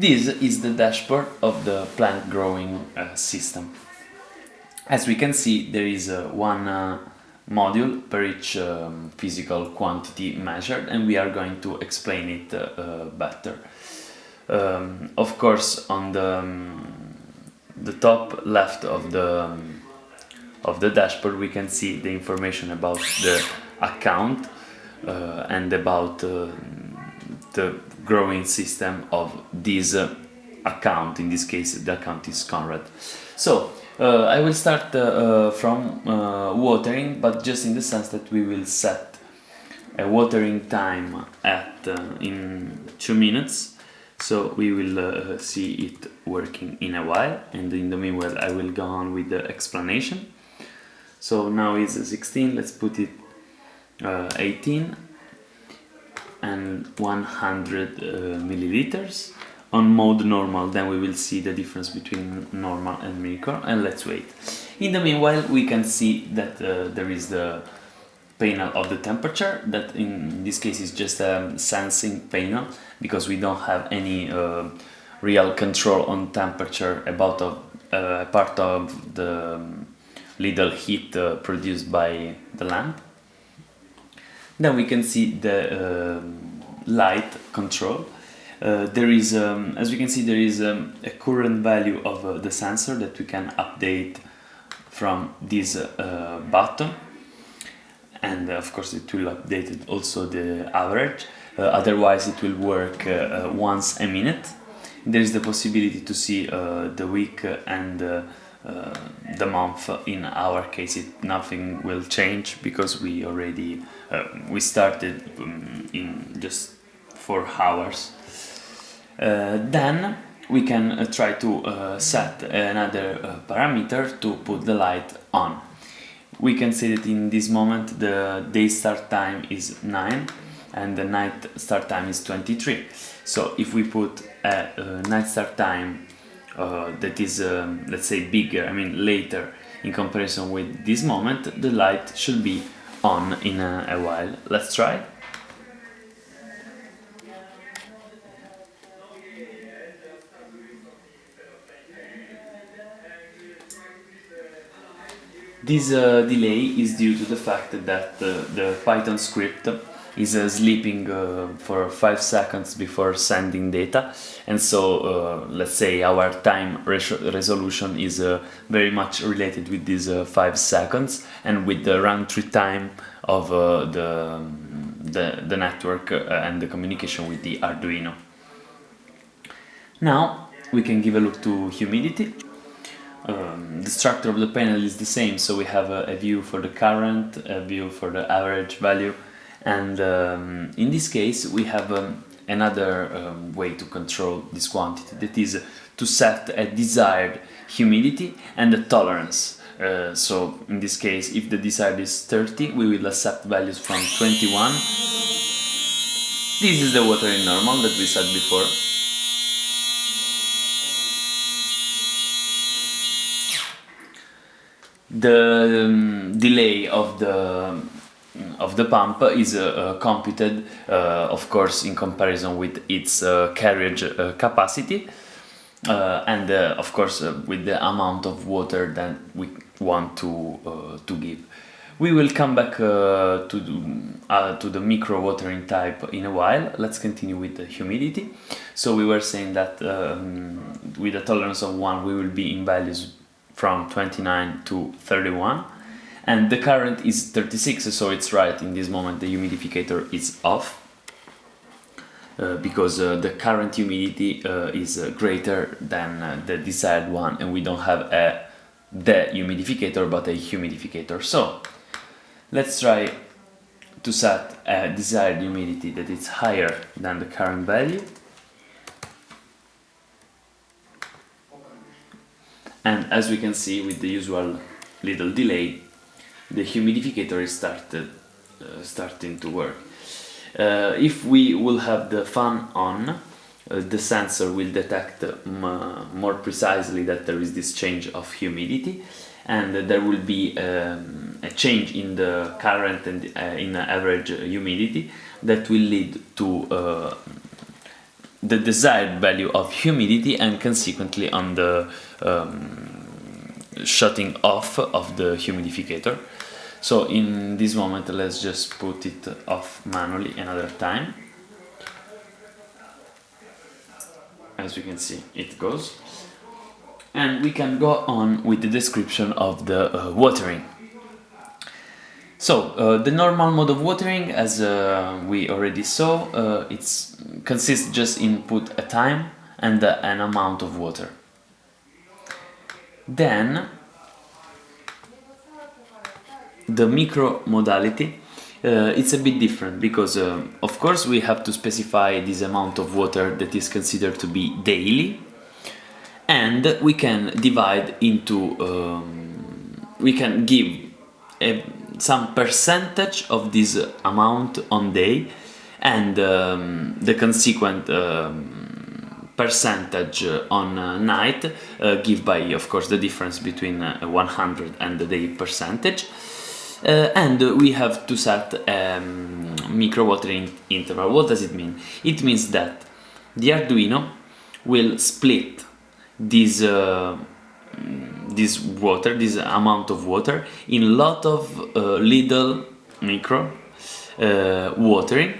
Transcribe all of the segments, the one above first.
This is the dashboard of the plant growing system. As we can see, there is one module per each physical quantity measured, and we are going to explain it better. Of course, on the top left of the dashboard, we can see the information about the account and about the growing system of this account. In this case, the account is Conrad. So I will start from watering, but just in the sense that we will set a watering time at in 2 minutes. So we will see it working in a while, and in the meanwhile I will go on with the explanation. So now it's 16, let's put it 18 and 100 milliliters on mode normal. Then we will see the difference between normal and micro, and let's wait. In the meanwhile, we can see that there is the panel of the temperature, that in this case is just a sensing panel, because we don't have any real control on temperature about part of the little heat produced by the lamp. Then we can see the light control. There is, as we can see, there is a current value of the sensor that we can update from this button, and of course it will update it also the average. Otherwise it will work once a minute. There is the possibility to see the week and the month. In our case, nothing will change because we already we started in just 4 hours. Then we can try to set another parameter to put the light on. We can say that in this moment the day start time is 9 and the night start time is 23. So if we put a night start time that is, let's say, bigger, I mean later, in comparison with this moment, the light should be on in a while. Let's try. This delay is due to the fact that the Python script is sleeping for 5 seconds before sending data, and so let's say our time resolution is very much related with these 5 seconds and with the round-trip time of the network and the communication with the Arduino. Now we can give a look to humidity. The structure of the panel is the same, so we have a view for the current, a view for the average value, and in this case we have another way to control this quantity, that is to set a desired humidity and a tolerance. So in this case, if the desired is 30, we will accept values from 21. This is the watering normal that we said before. The delay of the pump is computed, of course, in comparison with its carriage capacity, and of course with the amount of water that we want to give. We will come back to the micro watering type in a while. Let's continue with the humidity. So we were saying that with a tolerance of 1 we will be in values from 29 to 31, and the current is 36, so it's right, in this moment the humidificator is off because the current humidity is greater than the desired one, and we don't have a dehumidificator but a humidificator. So let's try to set a desired humidity that is higher than the current value. And as we can see, with the usual little delay, the humidificator is starting to work. If we will have the fan on, the sensor will detect more precisely that there is this change of humidity, and there will be a change in the current and in the average humidity that will lead to the desired value of humidity and consequently on the shutting off of the humidificator. So in this moment, let's just put it off manually another time. As you can see, it goes. And we can go on with the description of the watering. So the normal mode of watering, as we already saw, it consists just in put a time and an amount of water. Then the micro modality, it's a bit different because of course we have to specify this amount of water that is considered to be daily, and we can divide into we can give some percentage of this amount on day, and the consequent percentage on night, give by of course the difference between 100 and the day percentage. And we have to set micro watering interval. What does it mean? It means that the Arduino will split this water, this amount of water, in a lot of little micro watering,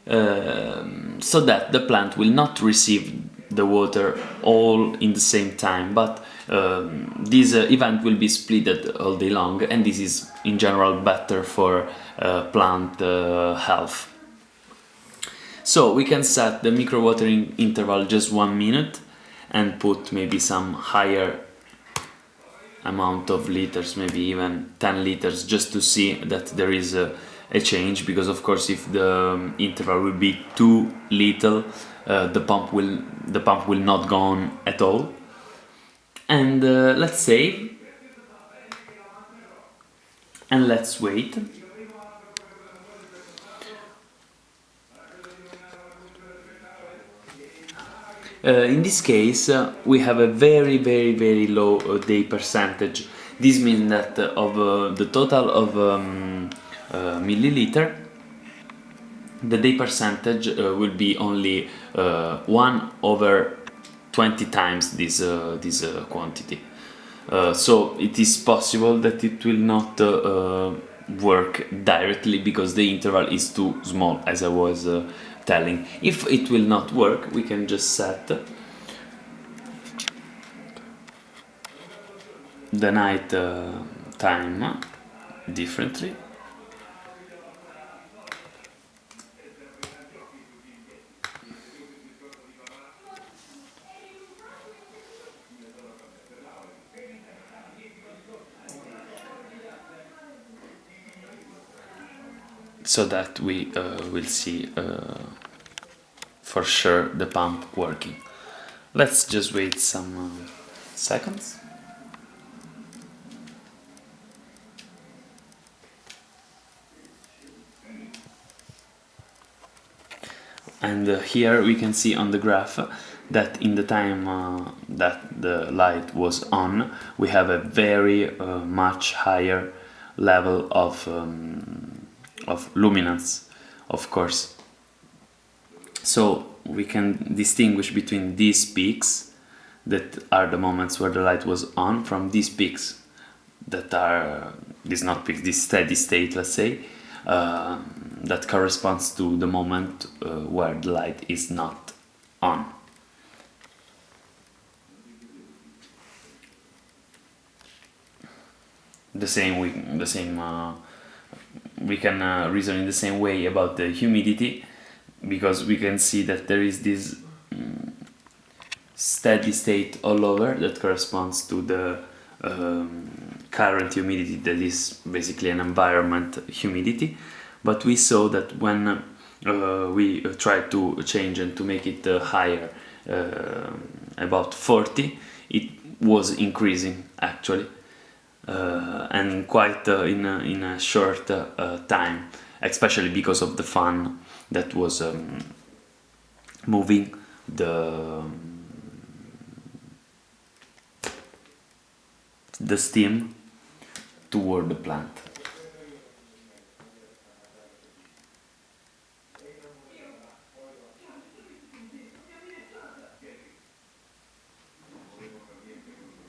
so that the plant will not receive the water all in the same time, but this event will be split all day long, and this is in general better for plant health. So we can set the micro watering interval just 1 minute and put maybe some higher amount of liters, maybe even 10 liters, just to see that there is a change, because of course if the interval will be too little, the pump will not go on at all. And let's save and let's wait. In this case, we have a very low day percentage. This means that of the total of milliliter, the day percentage will be only 1/20 times this quantity. So it is possible that it will not work directly because the interval is too small, as I was telling. If it will not work, we can just set the night time differently. So that we will see for sure the pump working. Let's just wait some seconds. And here we can see on the graph that in the time that the light was on, we have a very much higher level of luminance, of course. So we can distinguish between these peaks, that are the moments where the light was on, from these peaks that are this steady state, let's say, that corresponds to the moment where the light is not on. We can reason in the same way about the humidity, because we can see that there is this steady state all over that corresponds to the current humidity, that is basically an environment humidity. But we saw that when we tried to change and to make it higher, about 40, it was increasing actually. And quite in a short time, especially because of the fan that was moving the steam toward the plant.